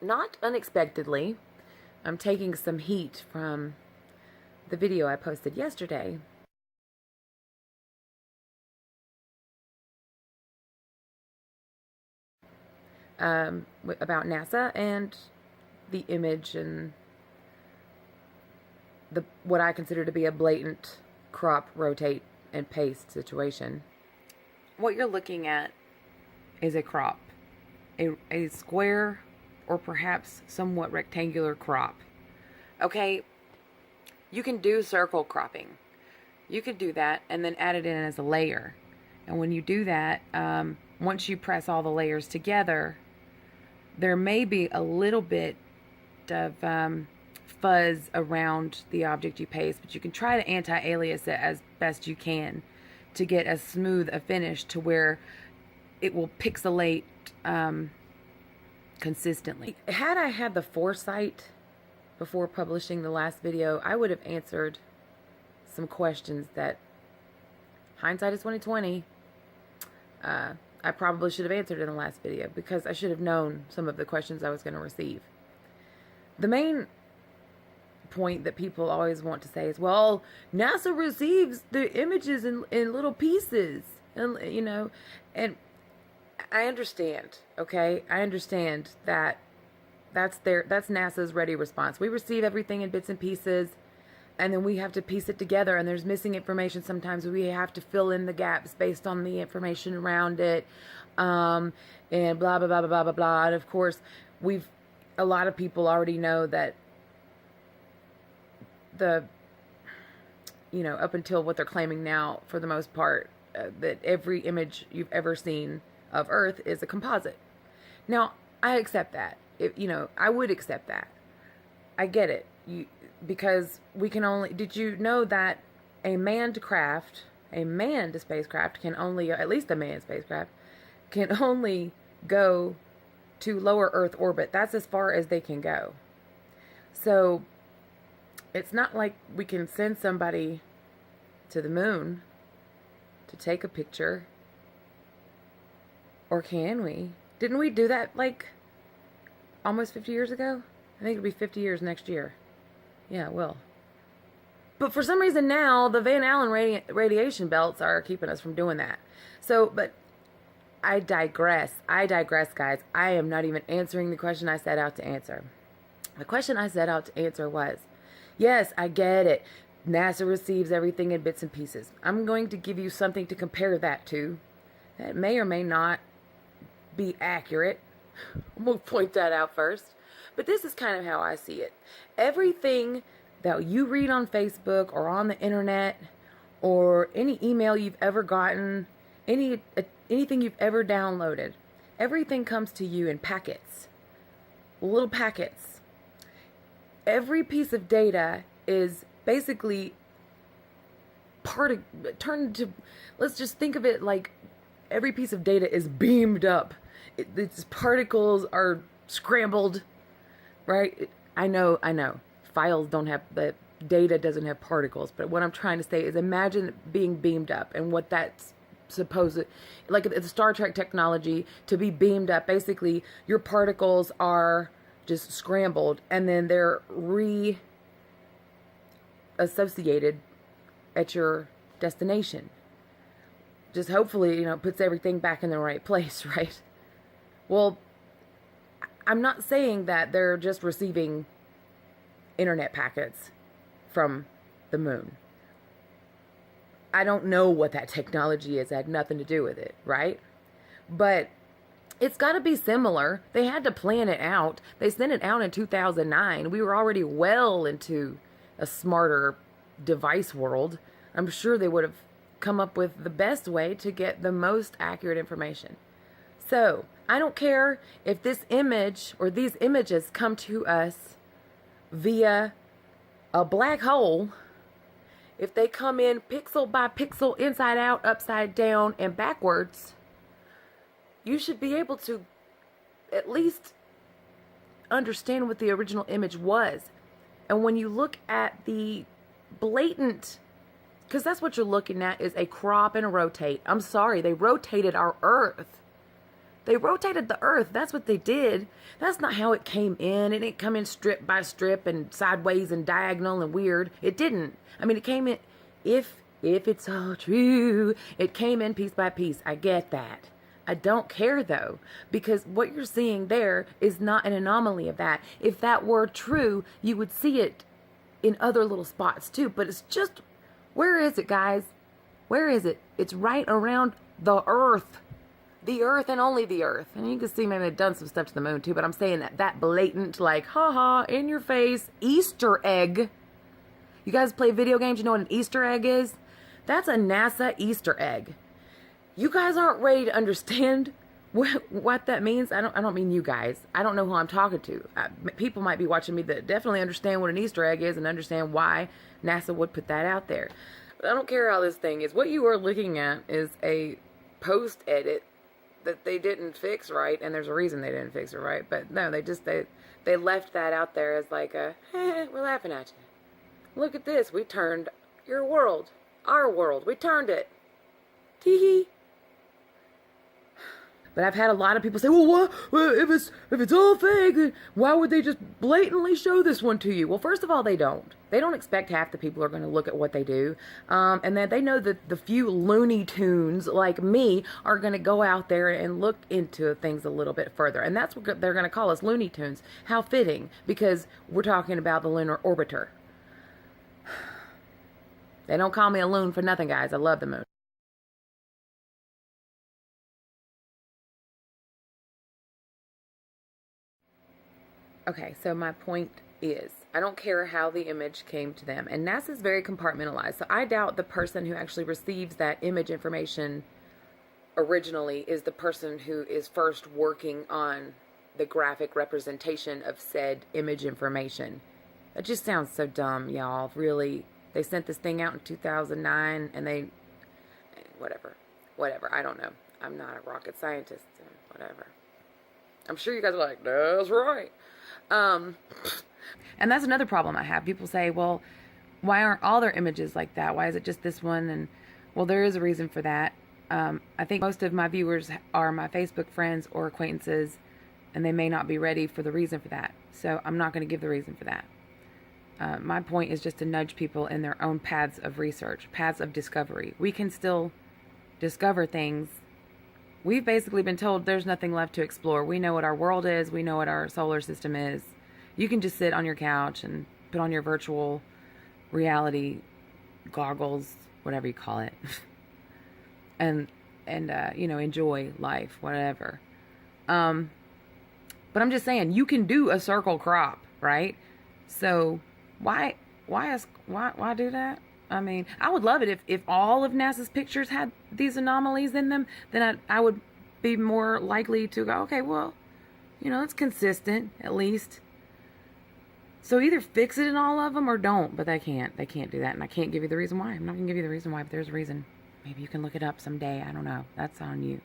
not unexpectedly, I'm taking some heat from the video I posted yesterday. About NASA and the image and what I consider to be a blatant crop, rotate, and paste situation. What you're looking at is a crop, a square or perhaps somewhat rectangular crop. Okay, you can do circle cropping. You could do that and then add it in as a layer. And when you do that, once you press all the layers together, there may be a little bit of fuzz around the object you paste, but you can try to anti-alias it as best you can to get as smooth a finish to where it will pixelate consistently. Had I had the foresight before publishing the last video, I would have answered some questions that, hindsight is 2020, I probably should have answered in the last video, because I should have known some of the questions I was going to receive. The main point that people always want to say is, well, NASA receives the images in little pieces, and and I understand, okay? I understand that that's NASA's ready response. We receive everything in bits and pieces, and then we have to piece it together, and there's missing information sometimes. We have to fill in the gaps based on the information around it, and blah, blah, blah, blah, blah, blah, blah. And of course, a lot of people already know that up until what they're claiming now, for the most part, that every image you've ever seen of Earth is a composite. Now, I accept that. I would accept that. I get it. Because we can only... Did you know that a manned spacecraft can only... At least a manned spacecraft can only go to lower Earth orbit. That's as far as they can go. So it's not like we can send somebody to the moon to take a picture. Or can we? Didn't we do that like almost 50 years ago? I think it'll be 50 years next year. Yeah, it will. But for some reason now, the Van Allen radiation belts are keeping us from doing that. So, but I digress. Guys. I am not even answering the question I set out to answer. The question I set out to answer was, yes, I get it. NASA receives everything in bits and pieces. I'm going to give you something to compare that to that may or may not be accurate. I'm going to point that out first. But this is kind of how I see it. Everything that you read on Facebook or on the internet, or any email you've ever gotten, anything you've ever downloaded, everything comes to you in packets, little packets. Every piece of data is basically turned to, let's just think of it like every piece of data is beamed up. Its particles are scrambled. Right? I know. Files don't have, the data doesn't have particles, but what I'm trying to say is imagine being beamed up and what that's supposed to, like the Star Trek technology, to be beamed up. Basically, your particles are just scrambled and then they're reassociated at your destination. Just hopefully, puts everything back in the right place, right? Well, I'm not saying that they're just receiving internet packets from the moon. I don't know what that technology is. It had nothing to do with it, right? But it's got to be similar. They had to plan it out. They sent it out in 2009. We were already well into a smarter device world. I'm sure they would have come up with the best way to get the most accurate information. So, I don't care if this image or these images come to us via a black hole. If they come in pixel by pixel, inside out, upside down, and backwards, you should be able to at least understand what the original image was. And when you look at the blatant, because that's what you're looking at, is a crop and a rotate. I'm sorry, they rotated our Earth. They rotated the Earth. That's what they did. That's not how it came in. It didn't come in strip by strip and sideways and diagonal and weird. It didn't. I mean, it came in, if it's all true, it came in piece by piece. I get that. I don't care though, because what you're seeing there is not an anomaly of that. If that were true, you would see it in other little spots too, but it's just, where is it, guys? Where is it? It's right around the Earth. The Earth and only the Earth. And you can see maybe they've done some stuff to the moon too, but I'm saying that blatant, like, haha, in your face, Easter egg. You guys play video games, you know what an Easter egg is? That's a NASA Easter egg. You guys aren't ready to understand what that means. I don't mean you guys. I don't know who I'm talking to. People might be watching me that definitely understand what an Easter egg is and understand why NASA would put that out there. But I don't care how this thing is. What you are looking at is a post edit that they didn't fix right, and there's a reason they didn't fix it right. But no, they left that out there as like a, we're laughing at you. Look at this. We turned your world, our world. We turned it. Tee-hee. But I've had a lot of people say, well, what? Well, if it's all fake, then why would they just blatantly show this one to you? Well, first of all, they don't. They don't expect half the people are going to look at what they do. And then they know that the few Looney Tunes like me are going to go out there and look into things a little bit further. And that's what they're going to call us, Looney Tunes. How fitting, because we're talking about the lunar orbiter. They don't call me a loon for nothing, guys. I love the moon. Okay, so my point is, I don't care how the image came to them. And NASA's very compartmentalized. So I doubt the person who actually receives that image information originally is the person who is first working on the graphic representation of said image information. That just sounds so dumb, y'all. Really, they sent this thing out in 2009 and they, whatever, I don't know. I'm not a rocket scientist, so whatever. I'm sure you guys are like, that's right. And that's another problem I have. People say, well, why aren't all their images like that? Why is it just this one? And well, there is a reason for that. I think most of my viewers are my Facebook friends or acquaintances, and they may not be ready for the reason for that. So I'm not going to give the reason for that. My point is just to nudge people in their own paths of research, paths of discovery. We can still discover things. We've basically been told there's nothing left to explore. We know what our world is. We know what our solar system is. You can just sit on your couch and put on your virtual reality goggles, whatever you call it, and enjoy life, whatever. But I'm just saying, you can do a circle crop, right? So why do that? I mean, I would love it if all of NASA's pictures had these anomalies in them. Then I would be more likely to go, okay, well, it's consistent at least. So either fix it in all of them or don't. But they can't. They can't do that, and I can't give you the reason why. I'm not gonna give you the reason why, but there's a reason. Maybe you can look it up someday. I don't know. That's on you.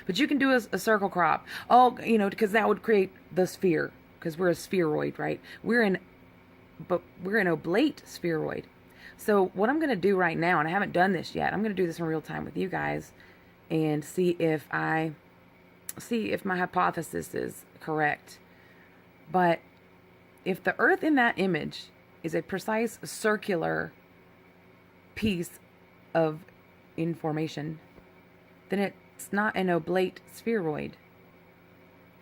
But you can do a circle crop. Oh, because that would create the sphere. Because we're a spheroid, right? We're an oblate spheroid. So what I'm going to do right now, and I haven't done this yet, I'm going to do this in real time with you guys and see if my hypothesis is correct. But if the Earth in that image is a precise circular piece of information, then it's not an oblate spheroid.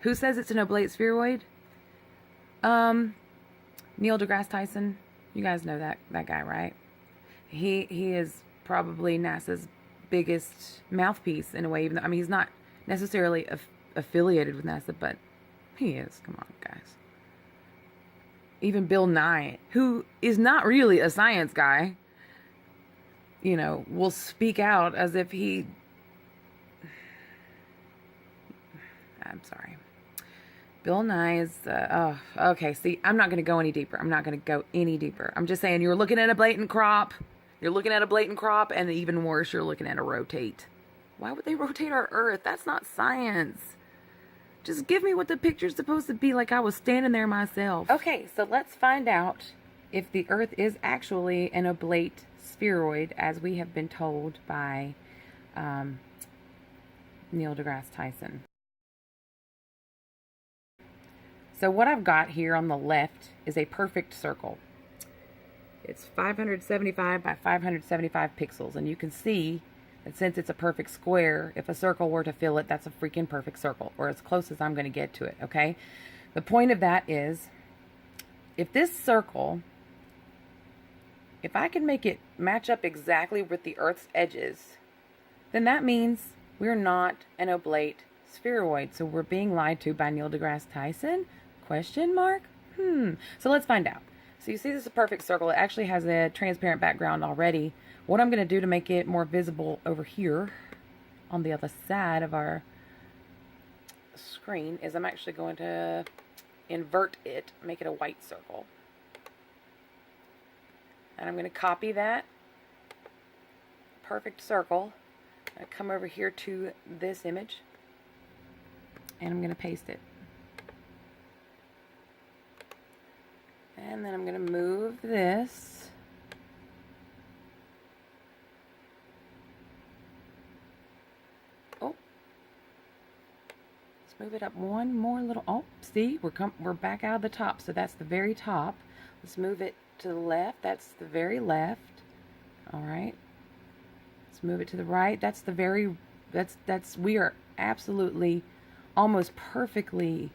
Who says it's an oblate spheroid? Neil deGrasse Tyson. You guys know that guy, right? He is probably NASA's biggest mouthpiece in a way. Even though, he's not necessarily affiliated with NASA, but he is. Come on, guys. Even Bill Nye, who is not really a science guy, will speak out as if he... I'm sorry. Bill Nye is, okay, see, I'm not going to go any deeper. I'm just saying, you're looking at a blatant crop. And even worse, you're looking at a rotate. Why would they rotate our Earth? That's not science. Just give me what the picture's supposed to be like I was standing there myself. Okay, so let's find out if the Earth is actually an oblate spheroid, as we have been told by Neil deGrasse Tyson. So what I've got here on the left is a perfect circle. It's 575 by 575 pixels, and you can see that since it's a perfect square, if a circle were to fill it, that's a freaking perfect circle, or as close as I'm going to get to it, okay? The point of that is, if this circle, if I can make it match up exactly with the Earth's edges, then that means we're not an oblate spheroid. So we're being lied to by Neil deGrasse Tyson? Question mark? So let's find out. So you see this is a perfect circle. It actually has a transparent background already. What I'm going to do to make it more visible over here on the other side of our screen is I'm actually going to invert it, make it a white circle. And I'm going to copy that perfect circle. I come over here to this image and I'm going to paste it. And then I'm going to move this. Oh. Let's move it up one more little. Oh, see, we're back out of the top, so that's the very top. Let's move it to the left. That's the very left. All right. Let's move it to the right. That's the very. We are absolutely, almost perfectly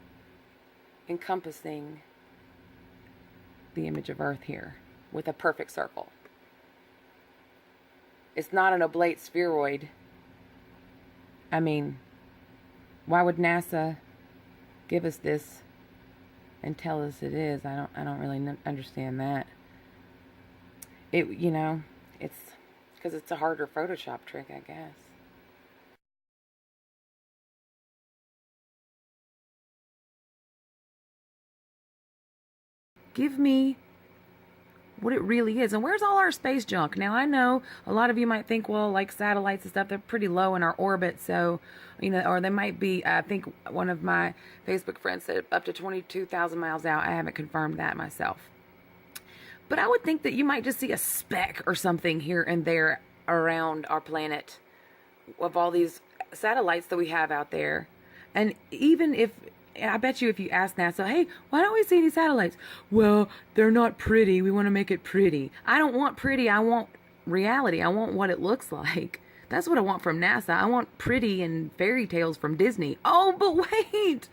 encompassing the image of Earth here with a perfect circle. It's not an oblate spheroid. I mean, why would NASA give us this and tell us it is? I don't really understand that. It's because it's a harder Photoshop trick, I guess. Give me what it really is. And where's all our space junk? Now, I know a lot of you might think, well, like satellites and stuff, they're pretty low in our orbit. So, or they might be, I think one of my Facebook friends said up to 22,000 miles out. I haven't confirmed that myself. But I would think that you might just see a speck or something here and there around our planet of all these satellites that we have out there. And even if, I bet you if you ask NASA, hey, why don't we see any satellites? Well, they're not pretty. We want to make it pretty. I don't want pretty. I want reality. I want what it looks like. That's what I want from NASA. I want pretty and fairy tales from Disney. Oh, but wait.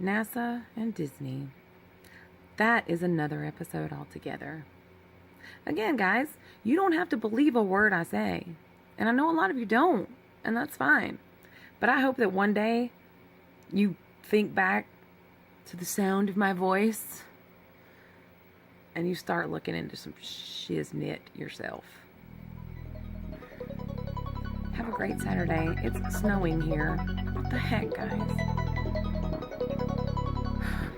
NASA and Disney. That is another episode altogether. Again, guys, you don't have to believe a word I say. And I know a lot of you don't. And that's fine. But I hope that one day you think back to the sound of my voice and you start looking into some shiznit yourself. Have a great Saturday. It's snowing here. What the heck, guys?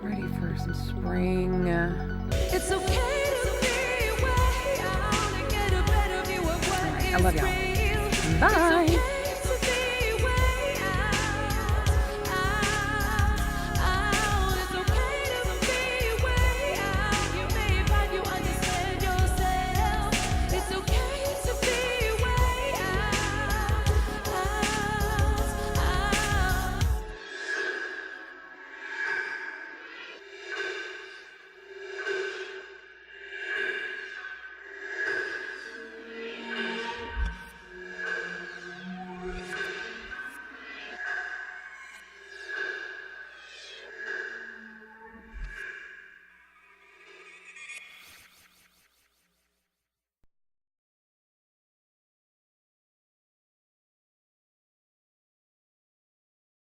Ready for some spring. It's okay to be way out and get a better view of what I love y'all. Bye. It's okay.